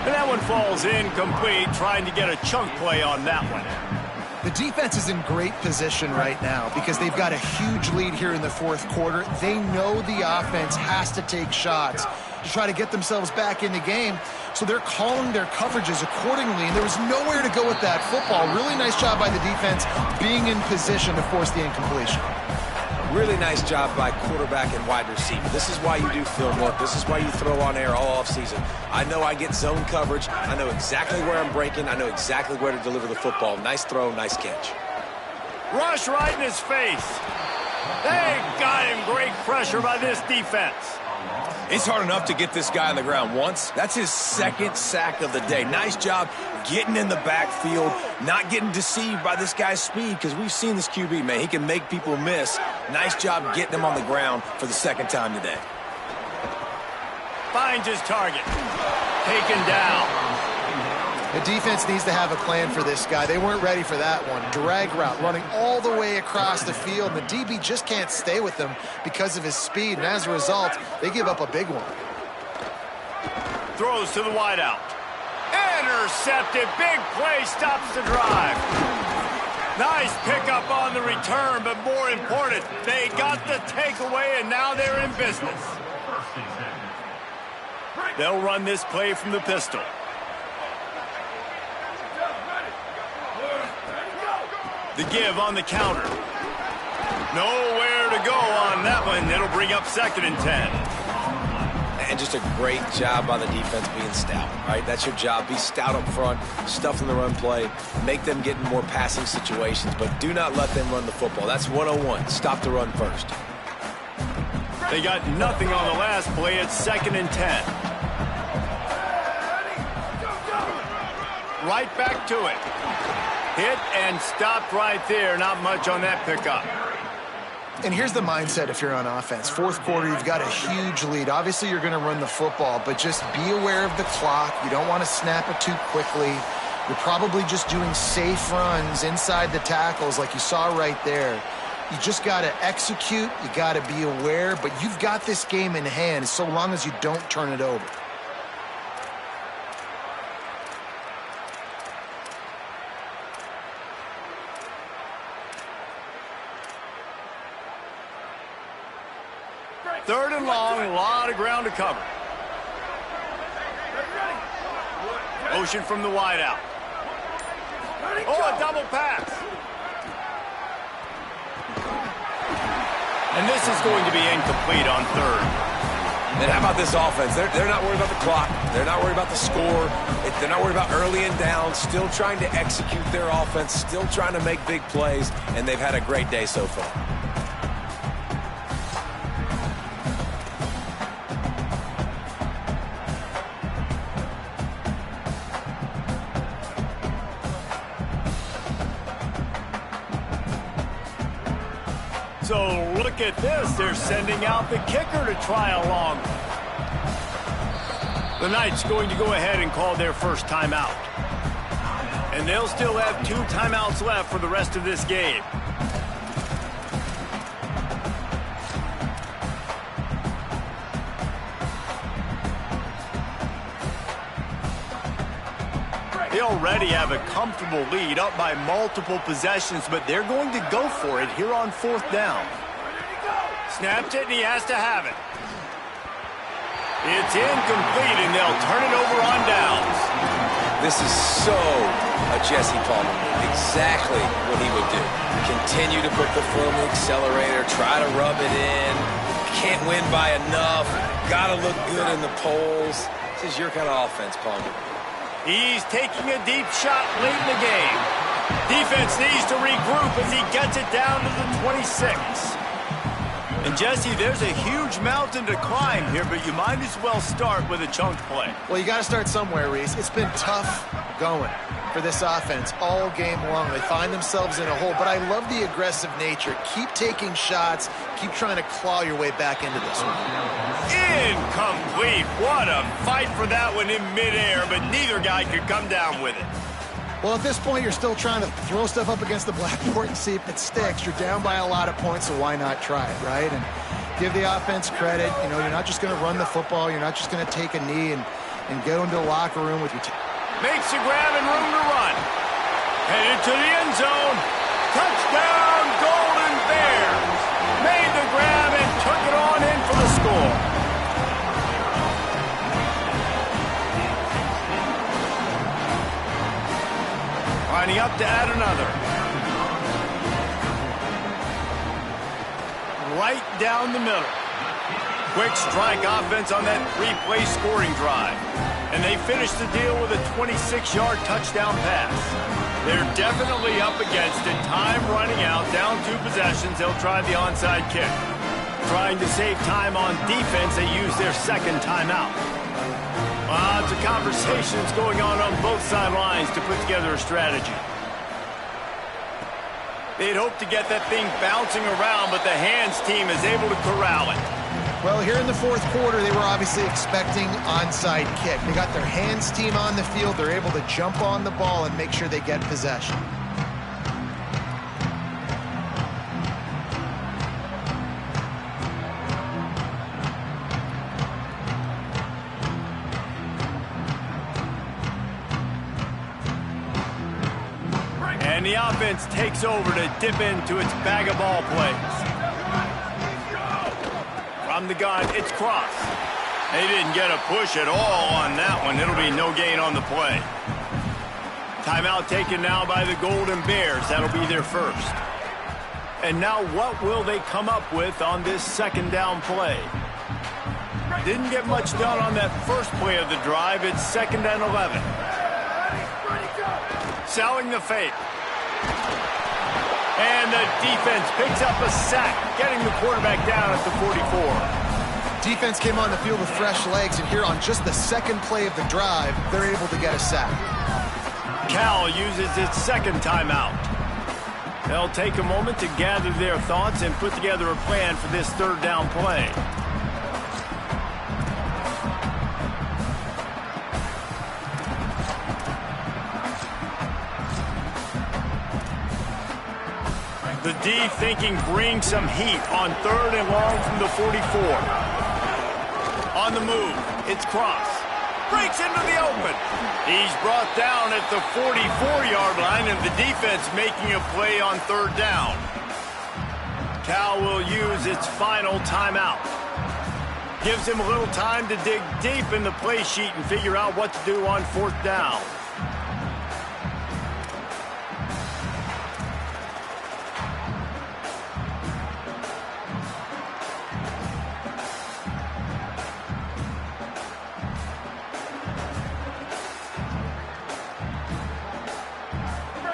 And that one falls incomplete, trying to get a chunk play on that one. The defense is in great position right now because they've got a huge lead here in the fourth quarter. They know the offense has to take shots to try to get themselves back in the game. So they're calling their coverages accordingly, and there was nowhere to go with that football. Really nice job by the defense being in position to force the incompletion. Really nice job by quarterback and wide receiver. This is why you do film work. This is why you throw on air all offseason. I know I get zone coverage. I know exactly where I'm breaking. I know exactly where to deliver the football. Nice throw, nice catch. Rush right in his face. They got him. Great pressure by this defense. It's hard enough to get this guy on the ground once. That's his second sack of the day. Nice job getting in the backfield, not getting deceived by this guy's speed, because we've seen this QB, man. He can make people miss. Nice job getting him on the ground for the second time today. Finds his target. Taken down. The defense needs to have a plan for this guy. They weren't ready for that one. Drag route, running all the way across the field. The DB just can't stay with them because of his speed, and as a result, they give up a big one. Throws to the wideout. Intercepted. Big play stops the drive. Nice pickup on the return, but more important, they got the takeaway, and now they're in business. They'll run this play from the pistol. The give on the counter. Nowhere to go on that one. It'll bring up 2nd and 10. And just a great job by the defense being stout, right? That's your job. Be stout up front, stuff in the run play, make them get in more passing situations, but do not let them run the football. That's 101. Stop the run first. They got nothing on the last play. It's 2nd and 10. Right back to it. Hit and stopped right there. Not much on that pickup. And here's the mindset if you're on offense. Fourth quarter, you've got a huge lead. Obviously, you're going to run the football, but just be aware of the clock. You don't want to snap it too quickly. You're probably just doing safe runs inside the tackles like you saw right there. You just got to execute. You got to be aware, but you've got this game in hand so long as you don't turn it over. Third and long, a lot of ground to cover. Motion from the wideout. Oh, a double pass. And this is going to be incomplete on 3rd. And how about this offense? They're not worried about the clock. They're not worried about the score. They're not worried about early and down. Still trying to execute their offense. Still trying to make big plays. And they've had a great day so far. So look at this. They're sending out the kicker to try along. The Knights going to go ahead and call their first timeout. And they'll still have 2 timeouts left for the rest of this game. They already have a comfortable lead, up by multiple possessions, but they're going to go for it here on 4th down. Snaps it, and he has to have it. It's incomplete, and they'll turn it over on downs. This is so a Jesse Palmer. Exactly what he would do. Continue to put the foot on the accelerator, try to rub it in. Can't win by enough. Got to look good in the polls. This is your kind of offense, Palmer. He's taking a deep shot late in the game. Defense needs to regroup as he gets it down to the 26. And Jesse, there's a huge mountain to climb here, but you might as well start with a chunk play. Well, you got to start somewhere, Reese. It's been tough going for this offense all game long. They find themselves in a hole, but I love the aggressive nature. Keep taking shots. Keep trying to claw your way back into this one. Incomplete. What a fight for that one in midair, but neither guy could come down with it. Well, at this point, you're still trying to throw stuff up against the blackboard and see if it sticks. You're down by a lot of points, so why not try it, right? And give the offense credit. You know, you're not just going to run the football. You're not just going to take a knee and go into the locker room with your Makes a grab and room to run. Headed to the end zone. Touchdown, Golden Bears. Made the grab and took it on in for the score. Lining up to add another. Right down the middle. Quick strike offense on that 3-play scoring drive. And they finish the deal with a 26-yard touchdown pass. They're definitely up against it. Time running out, down 2 possessions. They'll try the onside kick. Trying to save time on defense, they use their second timeout. Lots of conversations going on both sidelines to put together a strategy. They'd hope to get that thing bouncing around, but the hands team is able to corral it. Well, here in the fourth quarter, they were obviously expecting onside kick. They got their hands team on the field. They're able to jump on the ball and make sure they get possession. And the offense takes over to dip into its bag of ball plays. From the gun, it's cross. They didn't get a push at all on that one. It'll be no gain on the play. Timeout taken now by the Golden Bears. That'll be their first. And now what will they come up with on this second down play? Didn't get much done on that first play of the drive. It's 2nd and 11. Selling the fake. And the defense picks up a sack, getting the quarterback down at the 44. Defense came on the field with fresh legs, and here on just the second play of the drive, they're able to get a sack. Cal uses its second timeout. They'll take a moment to gather their thoughts and put together a plan for this third down play. The D thinking bring some heat on 3rd and long from the 44. On the move, it's cross. Breaks into the open. He's brought down at the 44-yard line, and the defense making a play on 3rd down. Cal will use its final timeout. Gives him a little time to dig deep in the play sheet and figure out what to do on 4th down.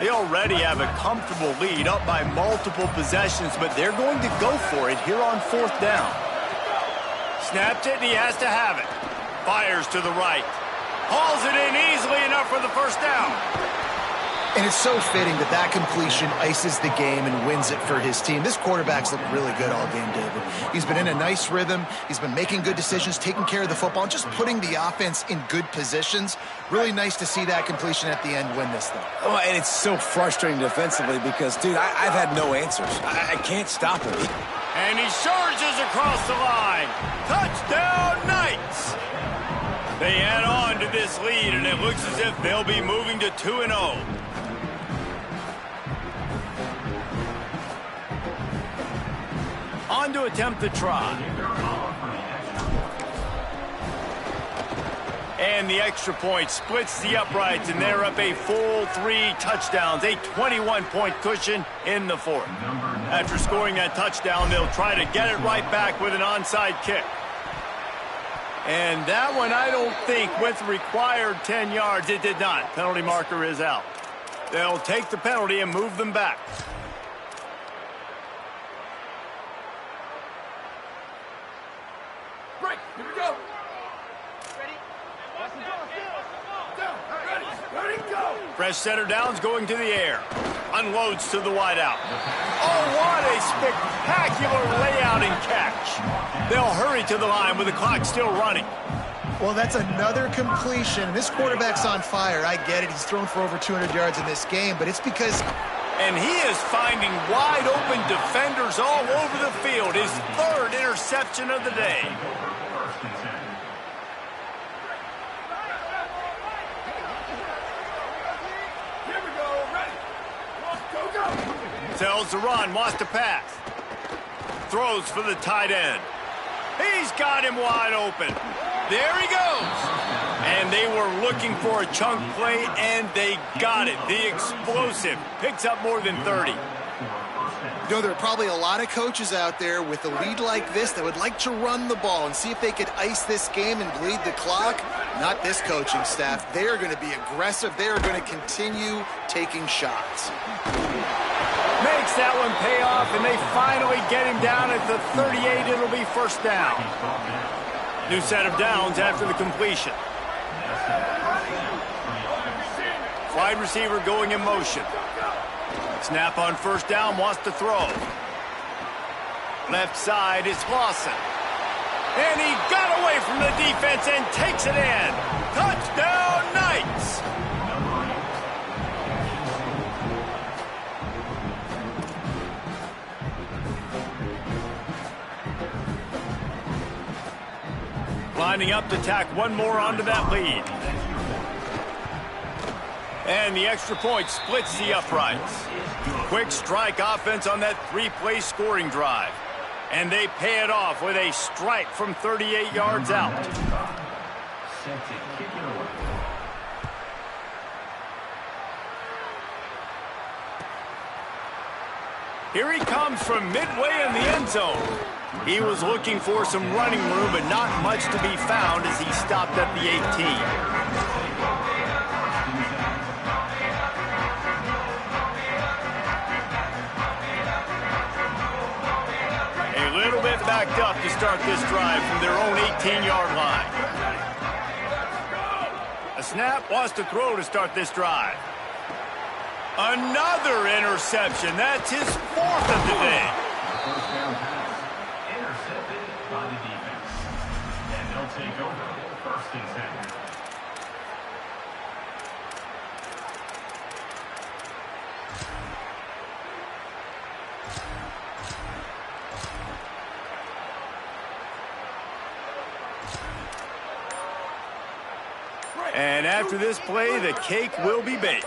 They already have a comfortable lead, up by multiple possessions, but they're going to go for it here on 4th down. Snapped it, and he has to have it. Fires to the right. Hauls it in easily enough for the first down. And it's so fitting that that completion ices the game and wins it for his team. This quarterback's looked really good all game, David. He's been in a nice rhythm. He's been making good decisions, taking care of the football, and just putting the offense in good positions. Really nice to see that completion at the end win this thing. Oh, and it's so frustrating defensively because, dude, I've had no answers. I can't stop him. And he surges across the line. Touchdown, Knights! They add on to this lead, and it looks as if they'll be moving to 2-0. On to attempt the try. And the extra point splits the uprights, and they're up a full 3 touchdowns, a 21-point cushion in the 4th. After scoring that touchdown, they'll try to get it right back with an onside kick. And that one, I don't think, with required 10 yards, it did not. Penalty marker is out. They'll take the penalty and move them back. Break. Here we go. Ready, go. Fresh center downs going to the air. Unloads to the wideout. Oh, what a spectacular layout and catch. They'll hurry to the line with the clock still running. Well, that's another completion. This quarterback's on fire. I get it. He's thrown for over 200 yards in this game, but it's because... And he is finding wide open defenders all over the field. His 3rd interception of the day. Tells to run, wants to pass. Throws for the tight end. He's got him wide open. There he goes. And they were looking for a chunk play, and they got it. The explosive picks up more than 30. You know, there are probably a lot of coaches out there with a lead like this that would like to run the ball and see if they could ice this game and bleed the clock. Not this coaching staff. They are going to be aggressive. They are going to continue taking shots. Makes that one pay off, and they finally get him down at the 38. It'll be first down. New set of downs after the completion. Wide receiver going in motion. Snap on first down, wants to throw. Left side is Lawson. And he got away from the defense and takes it in. Touchdown, Knights! Lining up to tack one more onto that lead. And the extra point splits the uprights. Quick strike offense on that three-play scoring drive. And they pay it off with a strike from 38 yards out. Here he comes from midway in the end zone. He was looking for some running room, but not much to be found as he stopped at the 18. Backed up to start this drive from their own 18-yard line. A snap, wants to throw to start this drive. Another interception. That's his fourth of the day. First down pass intercepted by the defense. And they'll take over first and 10. And after this play, the cake will be baked.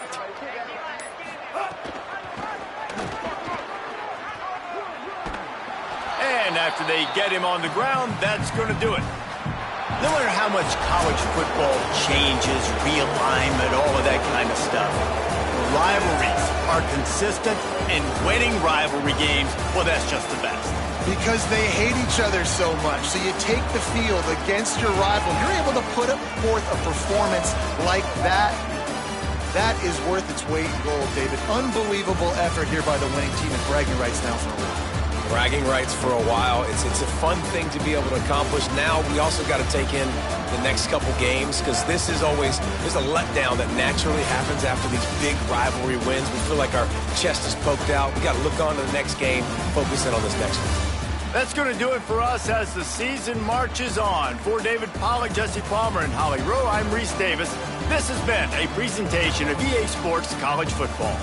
And after they get him on the ground, that's going to do it. No matter how much college football changes, realignment, all of that kind of stuff, rivalries are consistent, and winning rivalry games, well, that's just the best. Because they hate each other so much. So you take the field against your rival. You're able to put forth a performance like that. That is worth its weight in gold, David. Unbelievable effort here by the winning team, and bragging rights now for a while. Bragging rights for a while. It's a fun thing to be able to accomplish. Now we also got to take in the next couple games, because this is always, there's a letdown that naturally happens after these big rivalry wins. We feel like our chest is poked out. We got to look on to the next game, focus in on this next one. That's going to do it for us as the season marches on. For David Pollack, Jesse Palmer, and Holly Rowe, I'm Reese Davis. This has been a presentation of EA Sports College Football.